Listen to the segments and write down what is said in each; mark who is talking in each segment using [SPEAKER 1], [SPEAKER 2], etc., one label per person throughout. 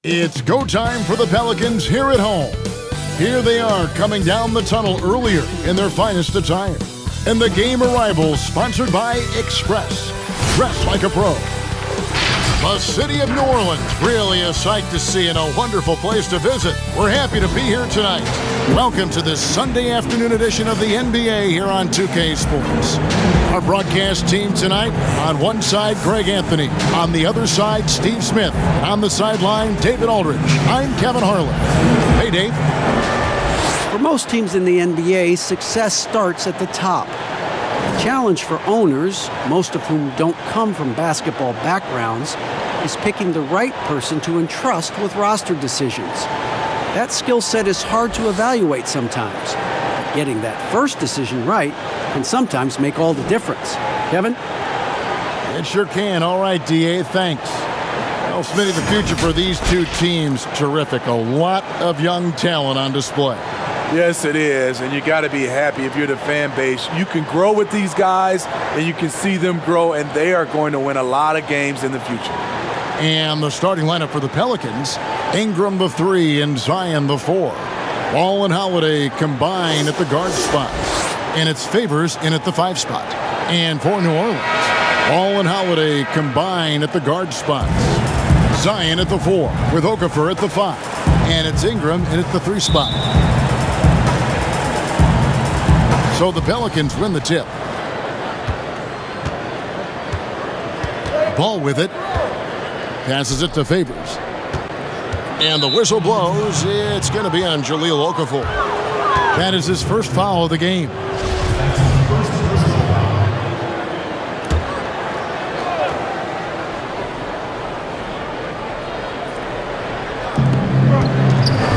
[SPEAKER 1] It's go time for the Pelicans here at home. Here they are coming down the tunnel earlier in their finest attire. And the game arrival sponsored by Express. Dress like a pro. The city of New Orleans, really a sight to see and a wonderful place to visit. We're happy to be here tonight. Welcome to this Sunday afternoon edition of the NBA here on 2K Sports. Our broadcast team tonight, on one side, Greg Anthony. On the other side, Steve Smith. On the sideline, David Aldridge. I'm Kevin Harlan. Hey, Dave.
[SPEAKER 2] For most teams in the NBA, success starts at the top. The challenge for owners, most of whom don't come from basketball backgrounds, is picking the right person to entrust with roster decisions. That skill set is hard to evaluate sometimes, but getting that first decision right can sometimes make all the difference. Kevin?
[SPEAKER 1] It sure can. All right, DA, thanks. Well, Smitty, the future for these two teams, terrific. A lot of young talent on display.
[SPEAKER 3] Yes, it is, and you got to be happy if you're the fan base. You can grow with these guys, and you can see them grow, and they are going to win a lot of games in the future.
[SPEAKER 1] And the starting lineup for the Pelicans, Ingram the 3 and Zion the 4. Ball and Holiday combine at the guard spots, and it's Favors in at the 5 spot. And for New Orleans, Ball and Holiday combine at the guard spots. Zion at the 4 with Okafor at the 5, and it's Ingram in at the 3 spot. So the Pelicans win the tip. Ball with it. Passes it to Favors. And the whistle blows. It's going to be on Jahlil Okafor. That is his first foul of the game.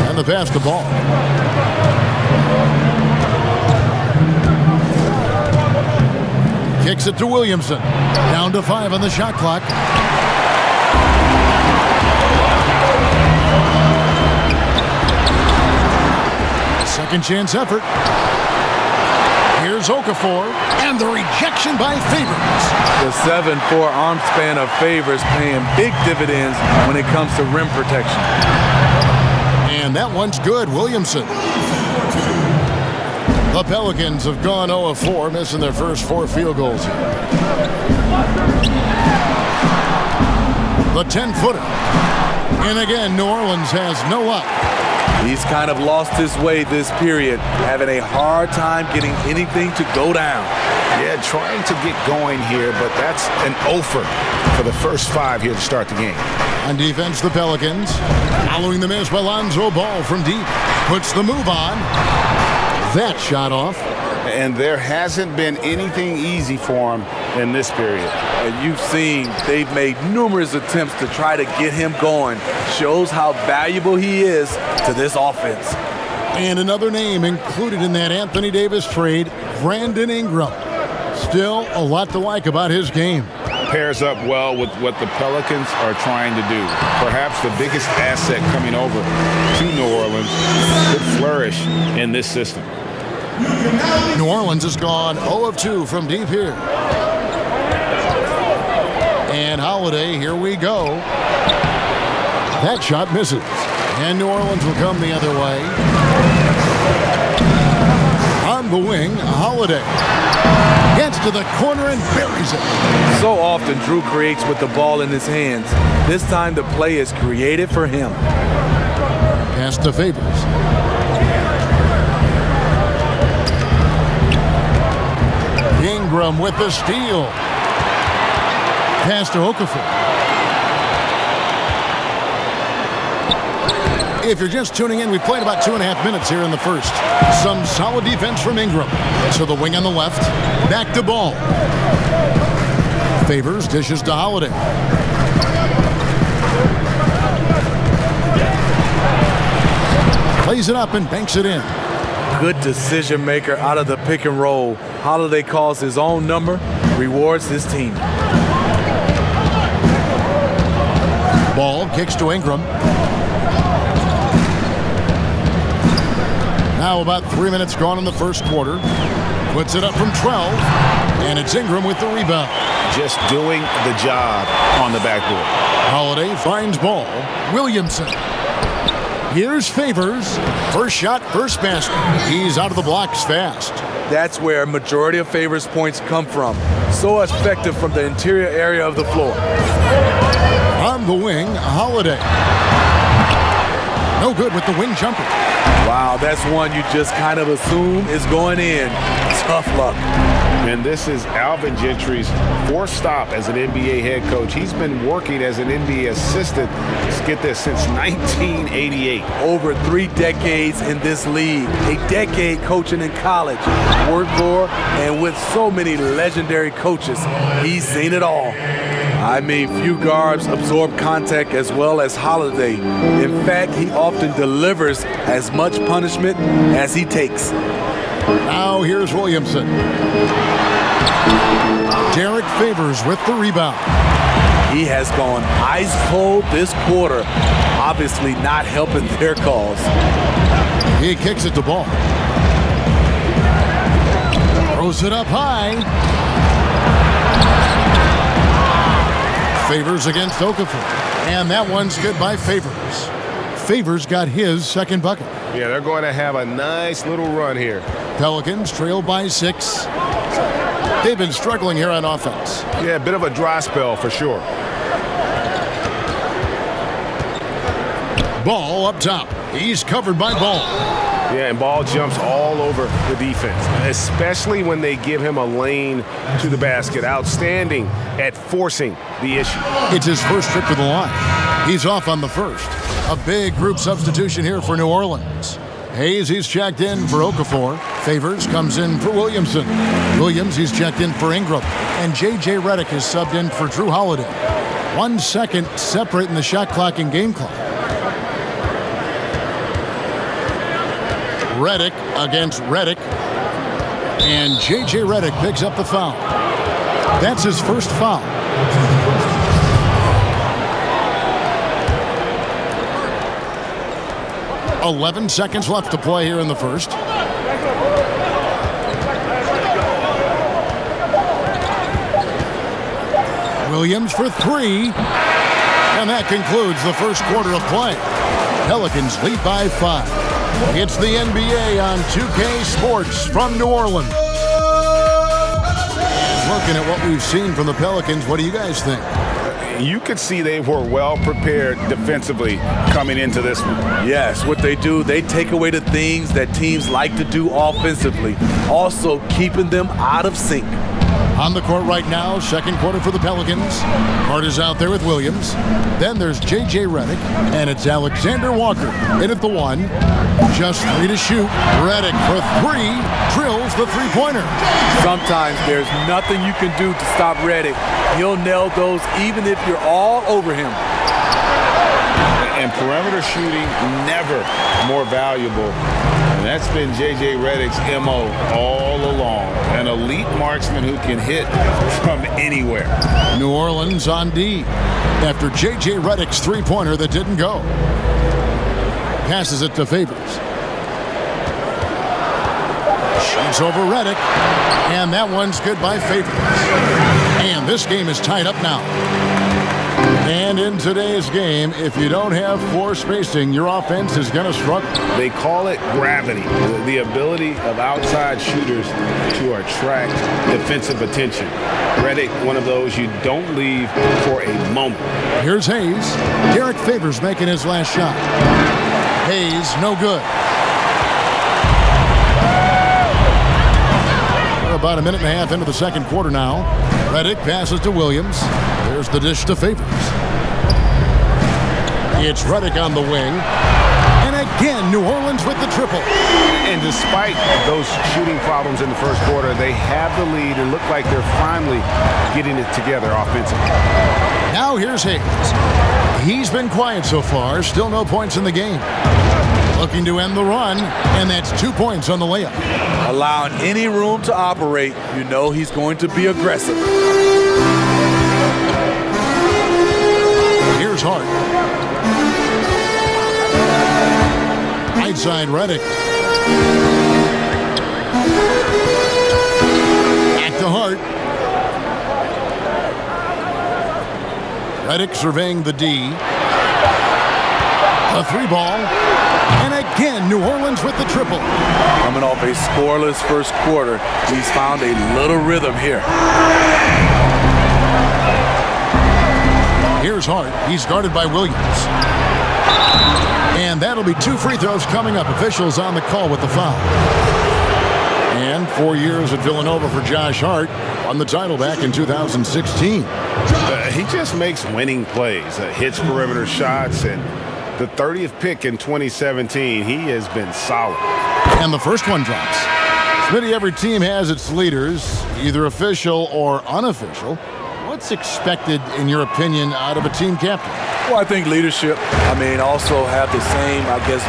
[SPEAKER 1] And the pass to Ball. Kicks it to Williamson. Down to 5 on the shot clock. Second chance effort. Here's Okafor. And the rejection by Favors.
[SPEAKER 3] The 7'4" arm span of Favors paying big dividends when it comes to rim protection.
[SPEAKER 1] And that one's good. Williamson. The Pelicans have gone 0 of 4, missing their first 4 field goals here. The 10-footer. And again, New Orleans has no luck.
[SPEAKER 3] He's kind of lost his way this period, having a hard time getting anything to go down.
[SPEAKER 4] Yeah, trying to get going here, but that's an offer for the first 5 here to start the game.
[SPEAKER 1] On defense, the Pelicans, following the miss by Lonzo Ball from deep, puts the move on. That shot off.
[SPEAKER 4] And there hasn't been anything easy for him in this period.
[SPEAKER 3] And you've seen they've made numerous attempts to try to get him going. Shows how valuable he is to this offense.
[SPEAKER 1] And another name included in that Anthony Davis trade, Brandon Ingram. Still a lot to like about his game.
[SPEAKER 4] Pairs up well with what the Pelicans are trying to do. Perhaps the biggest asset coming over to New Orleans could flourish in this system.
[SPEAKER 1] New Orleans has gone 0 of 2 from deep here. And Holiday, here we go. That shot misses. And New Orleans will come the other way. On the wing, Holiday. Gets to the corner and buries it.
[SPEAKER 3] So often Drew creates with the ball in his hands. This time the play is created for him.
[SPEAKER 1] Pass to Favors. Ingram with the steal. Pass to Okafor. If you're just tuning in, we played about 2.5 minutes here in the first. Some solid defense from Ingram. To the wing on the left. Back to Ball. Favors dishes to Holiday. Plays it up and banks it in.
[SPEAKER 3] Good decision maker out of the pick and roll. Holiday calls his own number, rewards his team.
[SPEAKER 1] Ball kicks to Ingram. Now about 3 minutes gone in the first quarter. Puts it up from 12. And it's Ingram with the rebound.
[SPEAKER 4] Just doing the job on the backboard.
[SPEAKER 1] Holiday finds ball. Williamson. Here's Favors. First shot, first basket. He's out of the blocks fast.
[SPEAKER 3] That's where majority of Favors points come from. So effective from the interior area of the floor.
[SPEAKER 1] On the wing, Holiday. No good with the wing jumper.
[SPEAKER 3] Wow, that's one you just kind of assume is going in. Tough luck.
[SPEAKER 4] And this is Alvin Gentry's fourth stop as an NBA head coach. He's been working as an NBA assistant, let's get this, since 1988.
[SPEAKER 3] Over 3 decades in this league. A decade coaching in college. Worked for and with so many legendary coaches. He's seen it all. I mean, few guards absorb contact as well as Holiday. In fact, he often delivers as much punishment as he takes.
[SPEAKER 1] Now here's Williamson. Derek Favors with the rebound.
[SPEAKER 3] He has gone ice cold this quarter, obviously not helping their cause.
[SPEAKER 1] He kicks it to ball. Throws it up high. Favors against Okafor. And that one's good by Favors. Favors got his second bucket.
[SPEAKER 4] Yeah, they're going to have a nice little run here.
[SPEAKER 1] Pelicans trail by 6. They've been struggling here on offense.
[SPEAKER 4] Yeah, a bit of a dry spell for sure.
[SPEAKER 1] Ball up top. He's covered by Ball.
[SPEAKER 4] Yeah, and Ball jumps all over the defense, especially when they give him a lane to the basket. Outstanding at forcing the issue.
[SPEAKER 1] It's his first trip to the line. He's off on the first. A big group substitution here for New Orleans. Hayes, he's checked in for Okafor. Favors comes in for Williamson. Williams, he's checked in for Ingram. And J.J. Redick is subbed in for Drew Holiday. 1 second separating the shot clock and game clock. Redick against Redick. And J.J. Redick picks up the foul. That's his first foul. "11 seconds left to play here in the first. Williams for 3. And that concludes the first quarter of play. Pelicans lead by 5. It's the NBA on 2K Sports from New Orleans. Looking at what we've seen from the Pelicans, what do you guys think?
[SPEAKER 4] You could see they were well prepared defensively coming into this one.
[SPEAKER 3] Yes, what they do, they take away the things that teams like to do offensively, also keeping them out of sync.
[SPEAKER 1] On the court right now, second quarter for the Pelicans. Hart is out there with Williams. Then there's J.J. Redick, and it's Alexander Walker in at the 1. Just 3 to shoot. Redick for 3, drills the three-pointer.
[SPEAKER 3] Sometimes there's nothing you can do to stop Redick. He'll nail those even if you're all over him.
[SPEAKER 4] And perimeter shooting, never more valuable. And that's been J.J. Redick's M.O. all along. An elite marksman who can hit from anywhere.
[SPEAKER 1] New Orleans on D after J.J. Redick's three-pointer that didn't go. Passes it to Favors. Shoots over Redick. And that one's good by Favors. And this game is tied up now. And in today's game, if you don't have floor spacing, your offense is going to struggle.
[SPEAKER 4] They call it gravity, the ability of outside shooters to attract defensive attention. Redick, one of those you don't leave for a moment.
[SPEAKER 1] Here's Hayes. Derek Favors making his last shot. Hayes, no good. We're about a minute and a half into the second quarter now. Redick passes to Williams. There's the dish to Favors. It's Redick on the wing. And again, New Orleans with the triple.
[SPEAKER 4] And despite those shooting problems in the first quarter, they have the lead and look like they're finally getting it together offensively.
[SPEAKER 1] Now here's Hayes. He's been quiet so far. Still no points in the game. Looking to end the run, and that's 2 points on the layup.
[SPEAKER 3] Allowing any room to operate, you know he's going to be aggressive.
[SPEAKER 1] Here's Hart. Right side Redick. Back to Hart. Hart. Redick surveying the D. A 3-ball. And again, New Orleans with the triple.
[SPEAKER 3] Coming off a scoreless first quarter, he's found a little rhythm here.
[SPEAKER 1] Here's Hart. He's guarded by Williams. And that'll be 2 free throws coming up. Officials on the call with the foul. And 4 years at Villanova for Josh Hart. Won the title back in 2016.
[SPEAKER 4] He just makes winning plays, hits perimeter shots, and the 30th pick in 2017, he has been solid.
[SPEAKER 1] And the first one drops. Smitty, every team has its leaders, either official or unofficial. What's expected, in your opinion, out of a team captain?
[SPEAKER 3] Well, I think leadership, also have the same,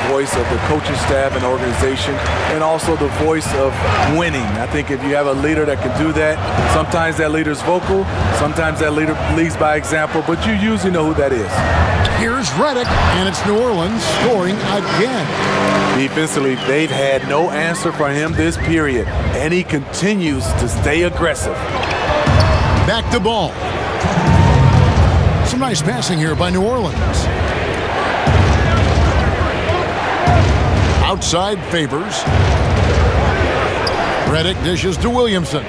[SPEAKER 3] voice of the coaching staff and organization, and also the voice of winning. I think if you have a leader that can do that, sometimes that leader's vocal, sometimes that leader leads by example, but you usually know who that is.
[SPEAKER 1] Here's Redick, and it's New Orleans scoring again.
[SPEAKER 3] Defensively, they've had no answer for him this period, and he continues to stay aggressive.
[SPEAKER 1] Back to ball. Some nice passing here by New Orleans. Outside Favors. Redick dishes to Williamson.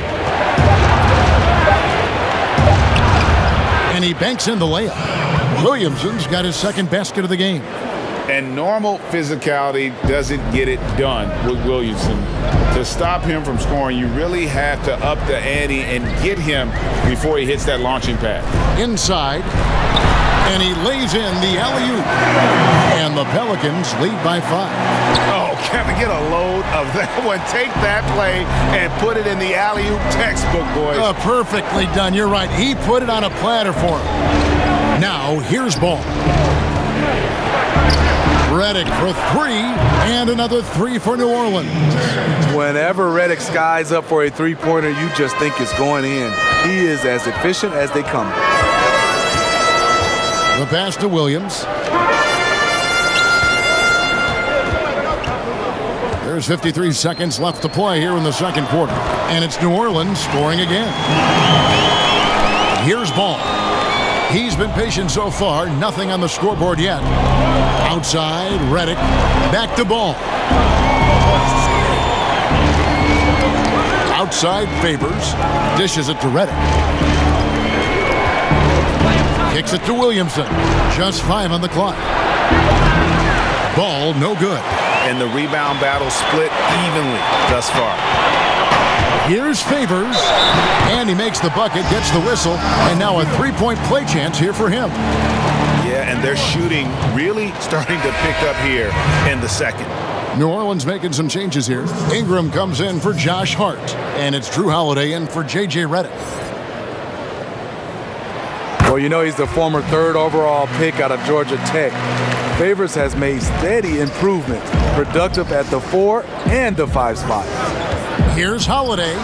[SPEAKER 1] And he banks in the layup. Williamson's got his second basket of the game.
[SPEAKER 4] And normal physicality doesn't get it done with Williamson. To stop him from scoring, you really have to up the ante and get him before he hits that launching pad.
[SPEAKER 1] Inside, and he lays in the alley-oop. And the Pelicans lead by 5.
[SPEAKER 4] Oh, can we get a load of that one? Take that play and put it in the alley-oop textbook, boys.
[SPEAKER 1] Perfectly done. You're right. He put it on a platter for him. Now, here's ball. Redick for 3, and another 3 for New Orleans.
[SPEAKER 3] Whenever Redick skies up for a three-pointer, you just think it's going in. He is as efficient as they come.
[SPEAKER 1] The pass to Williams. There's 53 seconds left to play here in the second quarter. And it's New Orleans scoring again. Here's ball. He's been patient so far. Nothing on the scoreboard yet. Outside, Redick. Back to ball. Outside, Favors. Dishes it to Redick. Kicks it to Williamson. Just 5 on the clock. Ball, no good.
[SPEAKER 4] And the rebound battle split evenly thus far.
[SPEAKER 1] Here's Favors, and he makes the bucket, gets the whistle, and now a 3-point play chance here for him.
[SPEAKER 4] Yeah, and their shooting really starting to pick up here in the second.
[SPEAKER 1] New Orleans making some changes here. Ingram comes in for Josh Hart, and it's Drew Holiday in for J.J. Redick.
[SPEAKER 3] Well, he's the former 3rd overall pick out of Georgia Tech. Favors has made steady improvement, productive at the 4 and the 5 spot.
[SPEAKER 1] Here's Holiday,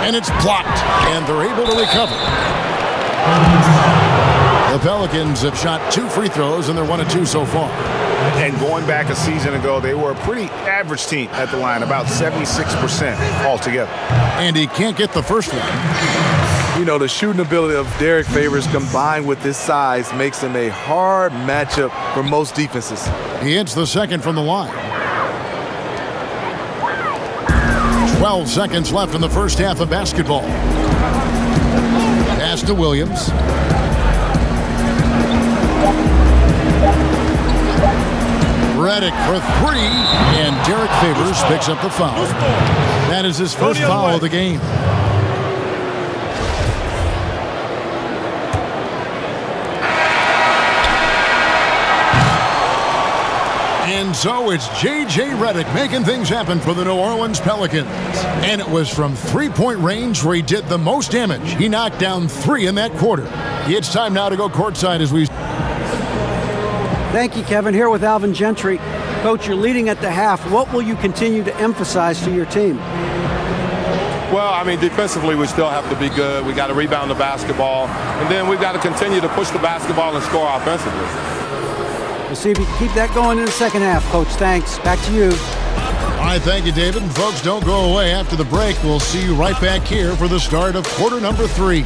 [SPEAKER 1] and it's blocked, and they're able to recover. The Pelicans have shot 2 free throws, and they're 1 of 2 so far.
[SPEAKER 4] And going back a season ago, they were a pretty average team at the line, about 76% altogether.
[SPEAKER 1] And he can't get the first one.
[SPEAKER 3] The shooting ability of Derek Favors combined with his size makes him a hard matchup for most defenses.
[SPEAKER 1] He hits the second from the line. 12 seconds left in the first half of basketball. Pass to Williams. Redick for 3, and Derek Favors picks up the foul. That is his first foul of the game. And so it's J.J. Redick making things happen for the New Orleans Pelicans. And it was from 3-point range where he did the most damage. He knocked down 3 in that quarter. It's time now to go courtside as we...
[SPEAKER 2] Thank you, Kevin. Here with Alvin Gentry. Coach, you're leading at the half. What will you continue to emphasize to your team?
[SPEAKER 5] Well, defensively, we still have to be good. We got to rebound the basketball. And then we've got to continue to push the basketball and score offensively.
[SPEAKER 2] We'll see if you can keep that going in the second half, Coach. Thanks. Back to you.
[SPEAKER 1] All right, thank you, David. And folks, don't go away. After the break, we'll see you right back here for the start of quarter number 3.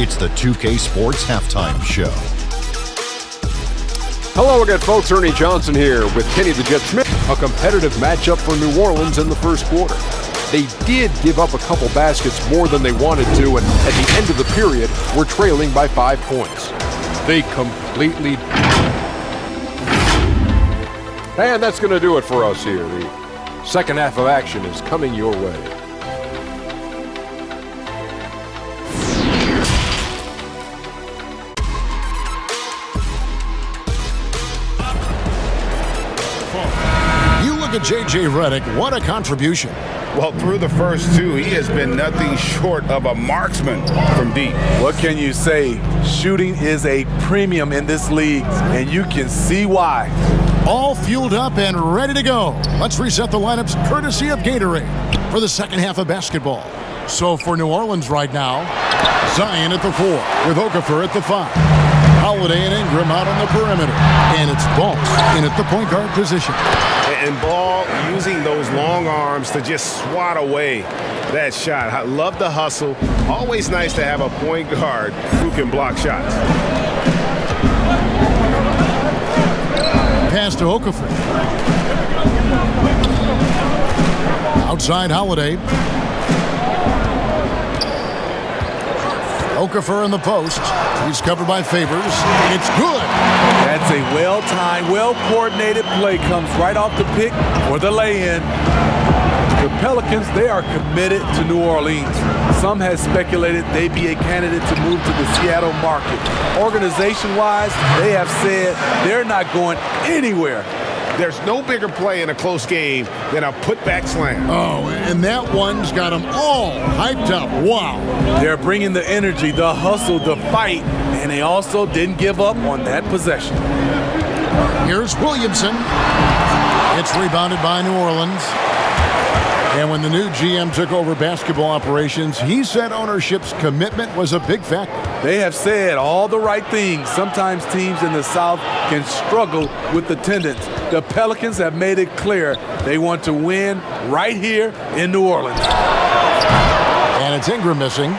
[SPEAKER 6] It's the 2K Sports Halftime Show.
[SPEAKER 7] Hello again, folks. Ernie Johnson here with Kenny the Jet Schmidt. A competitive matchup for New Orleans in the first quarter. They did give up a couple baskets more than they wanted to, and at the end of the period, were trailing by 5 points. They completely... And that's going to do it for us here. The second half of action is coming your way.
[SPEAKER 1] J.J. Redick, what a contribution.
[SPEAKER 4] Well, through the first 2, he has been nothing short of a marksman from deep.
[SPEAKER 3] What can you say? Shooting is a premium in this league, and you can see why.
[SPEAKER 1] All fueled up and ready to go. Let's reset the lineups courtesy of Gatorade for the second half of basketball. So for New Orleans right now, Zion at the 4 with Okafor at the 5. Holiday and Ingram out on the perimeter. And it's Ball in at the point guard position.
[SPEAKER 4] And Ball using those long arms to just swat away that shot. I love the hustle. Always nice to have a point guard who can block shots.
[SPEAKER 1] Pass to Okafor. Outside Holiday. Okafor in the post. He's covered by Favors. It's good.
[SPEAKER 3] That's a well-timed, well-coordinated play. Comes right off the pick or the lay-in. The Pelicans, they are committed to New Orleans. Some have speculated they'd be a candidate to move to the Seattle market. Organization-wise, they have said they're not going anywhere.
[SPEAKER 4] There's no bigger play in a close game than a putback slam.
[SPEAKER 1] Oh, and that one's got them all hyped up. Wow.
[SPEAKER 3] They're bringing the energy, the hustle, the fight, and they also didn't give up on that possession.
[SPEAKER 1] Here's Williamson. It's rebounded by New Orleans. And when the new GM took over basketball operations, he said ownership's commitment was a big factor.
[SPEAKER 3] They have said all the right things. Sometimes teams in the South can struggle with attendance. The Pelicans have made it clear they want to win right here in New Orleans.
[SPEAKER 1] And it's Ingram missing.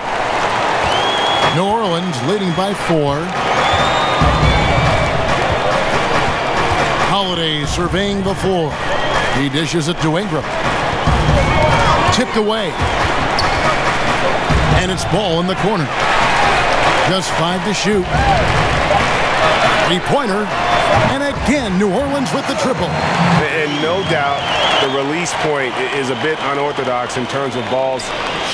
[SPEAKER 1] New Orleans leading by 4. Holiday surveying the floor. He dishes it to Ingram. Tipped away. And it's Ball in the corner. Just 5 to shoot. 3-pointer. And again, New Orleans with the triple.
[SPEAKER 4] And no doubt the release point is a bit unorthodox in terms of Ball's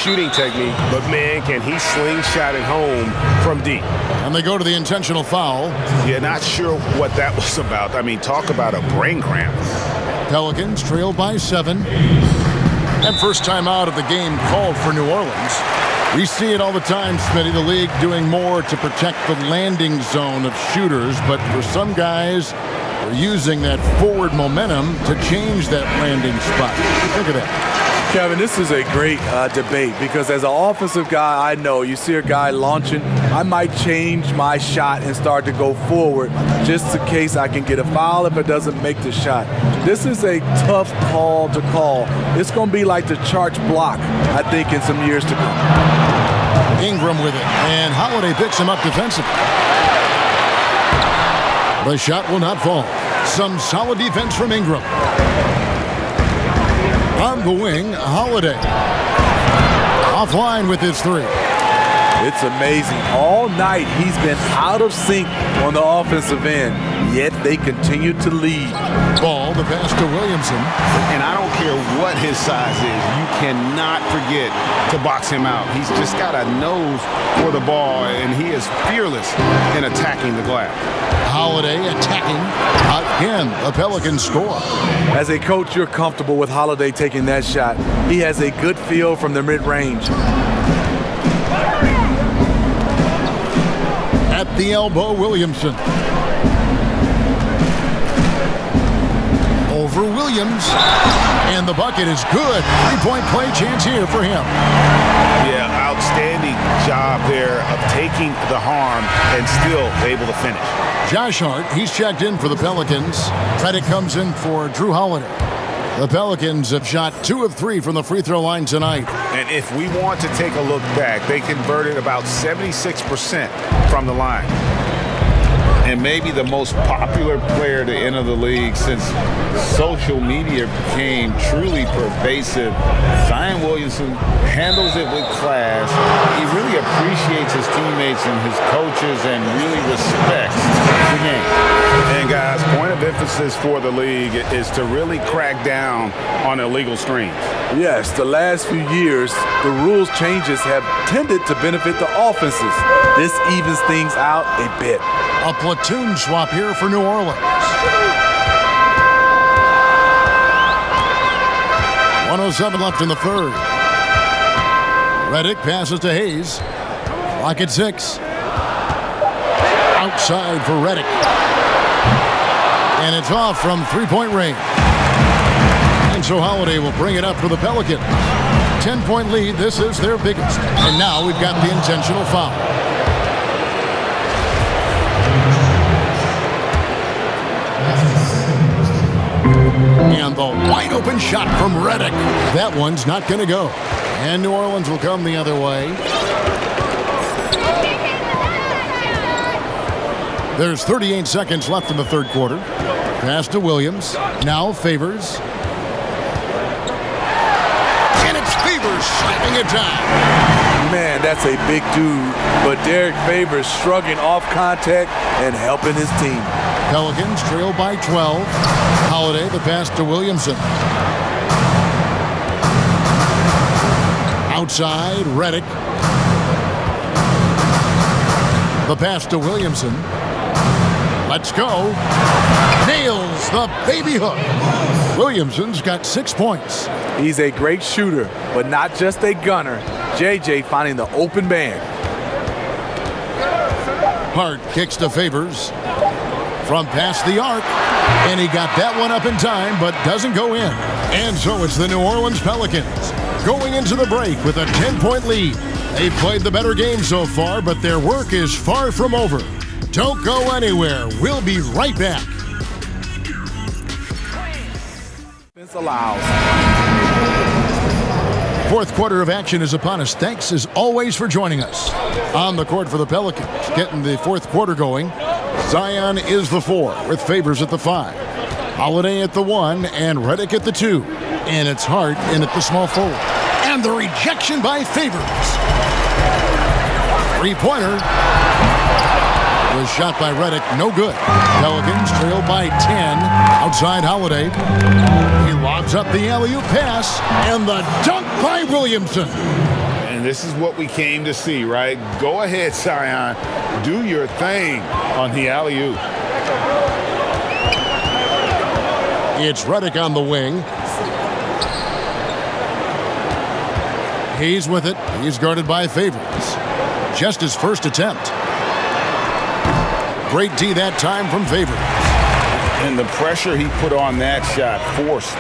[SPEAKER 4] shooting technique. But, man, can he slingshot it home from deep.
[SPEAKER 1] And they go to the intentional foul.
[SPEAKER 4] Yeah, not sure what that was about. I mean, talk about a brain cramp.
[SPEAKER 1] Pelicans trail by 7. And first time out of the game called for New Orleans. We see it all the time, Smitty, the league doing more to protect the landing zone of shooters, but for some guys, they're using that forward momentum to change that landing spot. What do you think of that?
[SPEAKER 3] Kevin, this is a great debate because as an offensive guy, I know you see a guy launching, I might change my shot and start to go forward just in case I can get a foul if it doesn't make the shot. This is a tough call to call. It's going to be like the Charge block, I think, in some years to come.
[SPEAKER 1] Ingram with it, and Holiday picks him up defensively. The shot will not fall. Some solid defense from Ingram. On the wing, Holiday. Offline with his 3.
[SPEAKER 3] It's amazing. All night he's been out of sync on the offensive end, yet they continue to lead.
[SPEAKER 1] Ball, the pass to Williamson.
[SPEAKER 4] And I don't care what his size is, you cannot forget to box him out. He's just got a nose for the ball, and he is fearless in attacking the glass.
[SPEAKER 1] Holiday attacking. Again, the Pelicans score.
[SPEAKER 3] As a coach, you're comfortable with Holiday taking that shot. He has a good feel from the mid-range.
[SPEAKER 1] At the elbow, Williamson. Over Williams. And the bucket is good. 3-point play chance here for him.
[SPEAKER 4] Yeah, outstanding job there of taking the harm and still able to finish.
[SPEAKER 1] Josh Hart, he's checked in for the Pelicans. Redick comes in for Drew Holiday. The Pelicans have shot 2 of 3 from the free throw line tonight.
[SPEAKER 4] And if we want to take a look back, they converted about 76% from the line. And maybe the most popular player to enter the league since social media became truly pervasive. Zion Williamson handles it with class. He really appreciates his teammates and his coaches and really respects the game.
[SPEAKER 8] And guys, point of emphasis for the league is to really crack down on illegal screens.
[SPEAKER 3] Yes, the last few years, the rules changes have tended to benefit the offenses. This evens things out a bit.
[SPEAKER 1] A platoon swap here for New Orleans. 1:07 left in the third. Redick passes to Hayes. Clock at 6. Outside for Redick. And it's off from three-point range. And so Holiday will bring it up for the Pelicans. 10-point lead. This is their biggest. And now we've got the intentional foul. And the wide open shot from Redick. That one's not going to go. And New Orleans will come the other way. There's 38 seconds left in the third quarter. Pass to Williams. Now Favors. And it's Favors slapping it down.
[SPEAKER 3] Man, that's a big dude. But Derek Favors shrugging off contact and helping his team.
[SPEAKER 1] Pelicans trail by 12. Holiday, the pass to Williamson. Outside, Redick. The pass to Williamson. Let's go. Nails the baby hook. Williamson's got 6 points.
[SPEAKER 3] He's a great shooter, but not just a gunner. JJ finding the open man.
[SPEAKER 1] Hart kicks to Favors. From past the arc. And he got that one up in time, but doesn't go in. And so it's the New Orleans Pelicans going into the break with a 10-point lead. They've played the better game so far, but their work is far from over. Don't go anywhere. We'll be right back.
[SPEAKER 3] Defense allows.
[SPEAKER 1] Fourth quarter of action is upon us. Thanks as always for joining us. On the court for the Pelicans, getting the fourth quarter going. Zion is the 4 with Favors at the 5. Holiday at the 1 and Redick at the 2. And it's Hart in at the small forward. And the rejection by Favors. Three-pointer was shot by Redick. No good. Pelicans trail by 10. Outside Holiday. He lobs up the alley-oop pass. And the dunk by Williamson.
[SPEAKER 4] And this is what we came to see, right? Go ahead, Zion. Do your thing on the alley-oop.
[SPEAKER 1] It's Redick on the wing. He's with it. He's guarded by Favors. Just his first attempt. Great D that time from Favors.
[SPEAKER 4] And the pressure he put on that shot forced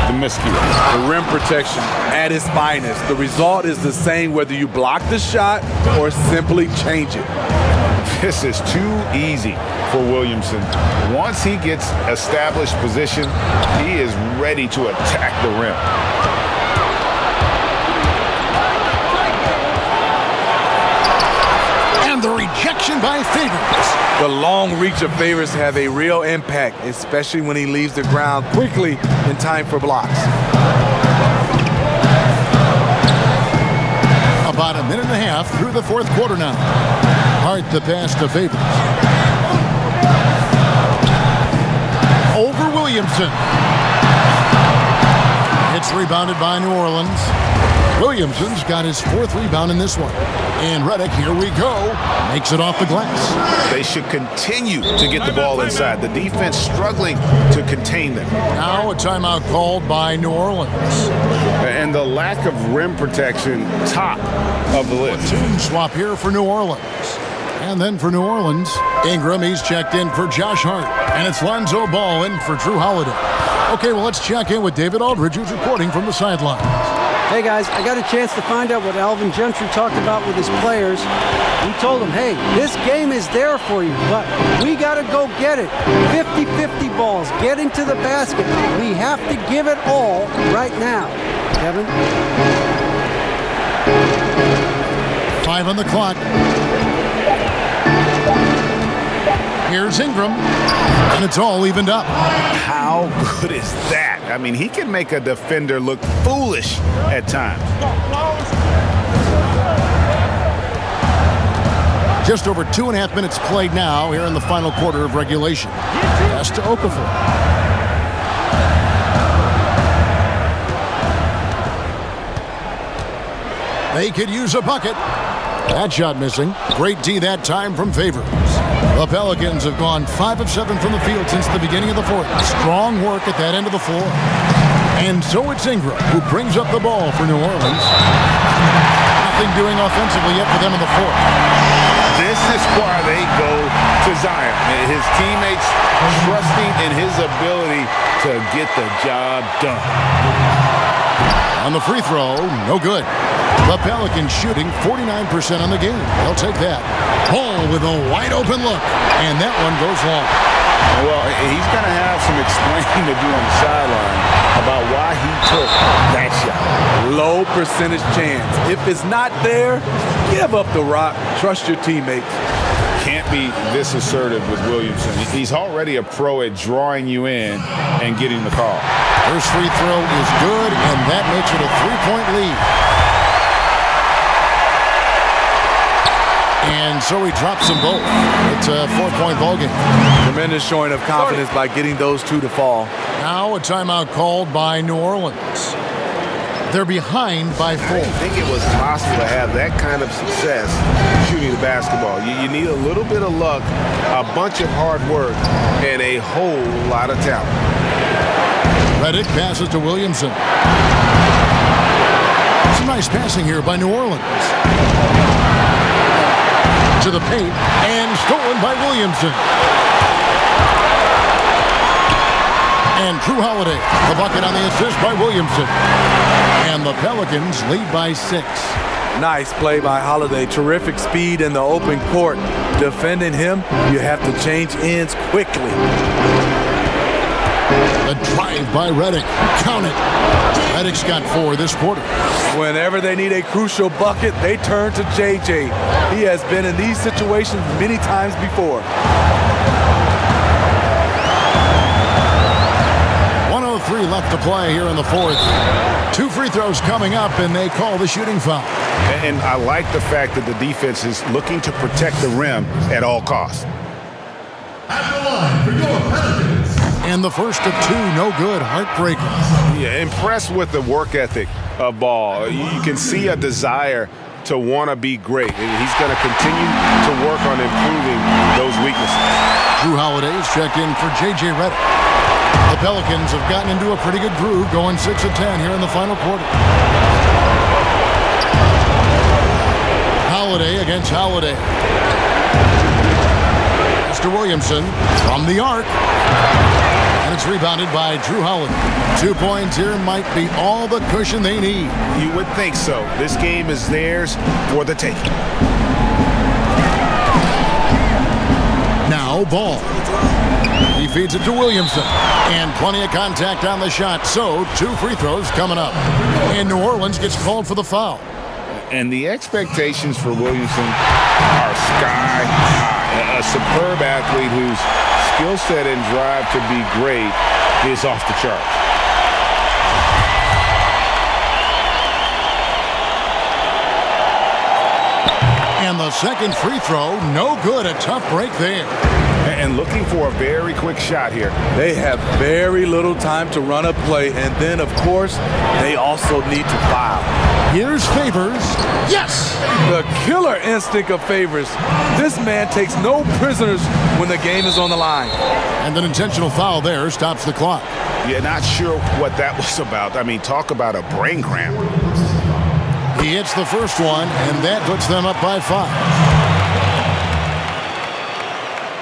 [SPEAKER 4] the miscue.
[SPEAKER 3] The rim protection at its finest. The result is the same whether you block the shot or simply change it.
[SPEAKER 4] This is too easy for Williamson. Once he gets established position, he is ready to attack the rim.
[SPEAKER 1] And the rejection by Favors.
[SPEAKER 3] The long reach of Favors have a real impact, especially when he leaves the ground quickly in time for blocks.
[SPEAKER 1] About a minute and a half through the fourth quarter now. Hart the pass to Favors. Over Williamson. It's rebounded by New Orleans. Williamson's got his 4th rebound in this one. And Redick, here we go, makes it off the glass.
[SPEAKER 4] They should continue to get the ball inside. The defense struggling to contain them.
[SPEAKER 1] Now a timeout called by New Orleans.
[SPEAKER 4] And the lack of rim protection, top of the list.
[SPEAKER 1] Platoon swap here for New Orleans. And then for New Orleans, Ingram, he's checked in for Josh Hart. And it's Lonzo Ball in for Drew Holiday. Okay, well, let's check in with David Aldridge, who's reporting from the sidelines.
[SPEAKER 2] Hey guys, I got a chance to find out what Alvin Gentry talked about with his players. He told them, hey, this game is there for you, but we got to go get it. 50-50 balls, getting to the basket. We have to give it all right now. Kevin?
[SPEAKER 1] 5 on the clock. Here's Ingram, and it's all evened up.
[SPEAKER 8] How good is that? I mean, he can make a defender look foolish at times.
[SPEAKER 1] Just over 2.5 minutes played now here in the final quarter of regulation. Pass to Okafor. They could use a bucket. That shot missing. Great D that time from Favors. The Pelicans have gone 5 of 7 from the field since the beginning of the fourth. Strong work at that end of the floor. And so it's Ingram who brings up the ball for New Orleans. Nothing doing offensively yet for them in the fourth.
[SPEAKER 8] This is why they go to Zion. His teammates trusting in his ability to get the job done.
[SPEAKER 1] On the free throw, no good. The Pelicans shooting 49% on the game. They'll take that. Hall with a wide open look, and that one goes long.
[SPEAKER 8] Well, he's going to have some explaining to do on the sideline about why he took that shot.
[SPEAKER 3] Low percentage chance. If it's not there, give up the rock. Trust your teammates.
[SPEAKER 8] Can't be this assertive with Williamson. He's already a pro at drawing you in and getting the call.
[SPEAKER 1] First free throw is good, and that makes it a 3-point lead. And so he drops them both. It's a 4-point ball game.
[SPEAKER 3] Tremendous showing of confidence by getting those two to fall.
[SPEAKER 1] Now a timeout called by New Orleans. They're behind by 4.
[SPEAKER 9] I didn't think it was possible to have that kind of success shooting the basketball. You need a little bit of luck, a bunch of hard work, and a whole lot of talent.
[SPEAKER 1] Redick passes to Williamson. Some nice passing here by New Orleans. To the paint, and stolen by Williamson. And Drew Holiday, the bucket on the assist by Williamson. And the Pelicans lead by 6.
[SPEAKER 3] Nice play by Holiday. Terrific speed in the open court. Defending him, you have to change ends quickly.
[SPEAKER 1] The drive by Redick. Count it. Redick's got 4 this quarter.
[SPEAKER 3] Whenever they need a crucial bucket, they turn to JJ. He has been in these situations many times before.
[SPEAKER 1] 1:03 left to play here in the fourth. 2 free throws coming up, and they call the shooting foul.
[SPEAKER 8] And I like the fact that the defense is looking to protect the rim at all costs.
[SPEAKER 1] At the line for your Pelicans. And the first of 2, no good, heartbreaking.
[SPEAKER 8] Yeah, impressed with the work ethic of Ball. You can see a desire to want to be great, and he's going to continue to work on improving those weaknesses.
[SPEAKER 1] Drew Holiday's checked in for J.J. Redick. The Pelicans have gotten into a pretty good groove, going 6 of 10 here in the final quarter. Holiday against Holiday. Mr. Williamson from the arc. And it's rebounded by Drew Holiday. 2 points here might be all the cushion they need.
[SPEAKER 8] You would think so. This game is theirs for the taking.
[SPEAKER 1] Now Ball. He feeds it to Williamson. And plenty of contact on the shot. So 2 free throws coming up. And New Orleans gets called for the foul.
[SPEAKER 8] And the expectations for Williamson are sky high. A superb athlete whose skill set and drive to be great is off the charts.
[SPEAKER 1] And the second free throw, no good. A tough break there.
[SPEAKER 8] And looking for a very quick shot here.
[SPEAKER 3] They have very little time to run a play, and then, of course, they also need to foul.
[SPEAKER 1] Here's Favors. Yes!
[SPEAKER 3] The killer instinct of Favors. This man takes no prisoners when the game is on the line.
[SPEAKER 1] And an intentional foul there stops the clock.
[SPEAKER 8] Yeah, not sure what that was about. I mean, talk about a brain cramp.
[SPEAKER 1] He hits the first one, and that puts them up by 5.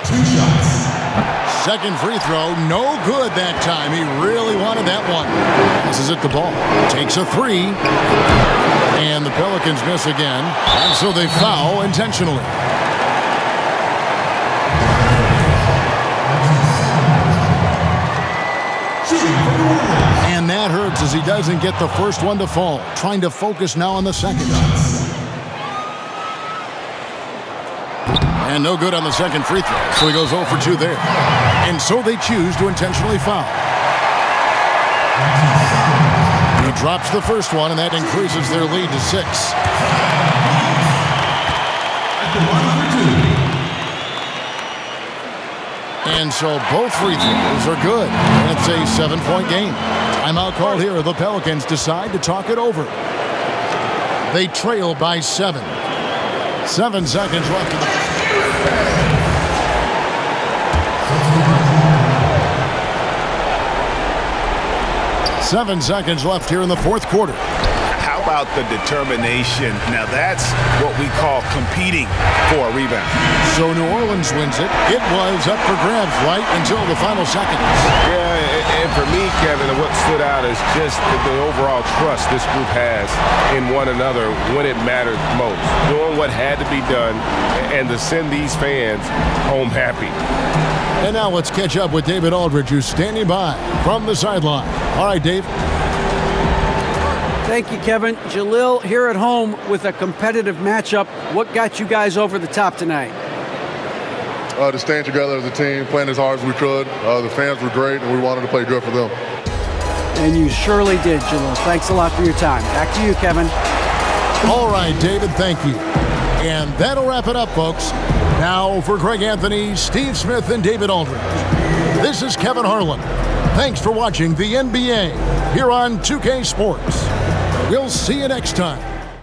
[SPEAKER 10] 2 shots.
[SPEAKER 1] Second free throw, no good that time. He really wanted that one. Passes it the ball. Takes a three. And the Pelicans miss again. And so they foul intentionally. And that hurts as he doesn't get the first one to fall. Trying to focus now on the second. And no good on the second free throw. So he goes 0 for 2 there. And so they choose to intentionally foul. He drops the first one, and that increases their lead to 6. And so both free throws are good. And it's a 7-point game. Timeout called here. The Pelicans decide to talk it over. They trail by 7. 7 seconds left in the 7 seconds left here in the fourth quarter.
[SPEAKER 9] How about the determination? Now that's what we call competing for a rebound.
[SPEAKER 1] So New Orleans wins it. It was up for grabs right until the final seconds.
[SPEAKER 9] Yeah, and for me, Kevin, what stood out is just the overall trust this group has in one another when it mattered most. Doing what had to be done and to send these fans home happy.
[SPEAKER 1] And now let's catch up with David Aldridge, who's standing by from the sideline. All right, Dave.
[SPEAKER 2] Thank you, Kevin. Jalil, here at home with a competitive matchup. What got you guys over the top tonight?
[SPEAKER 5] To stand together as a team, playing as hard as we could. The fans were great, and we wanted to play good for them.
[SPEAKER 2] And you surely did, Jalil. Thanks a lot for your time. Back to you, Kevin.
[SPEAKER 1] All right, David, thank you. And that'll wrap it up, folks. Now for Greg Anthony, Steve Smith, and David Aldridge. This is Kevin Harlan. Thanks for watching the NBA here on 2K Sports. We'll see you next time.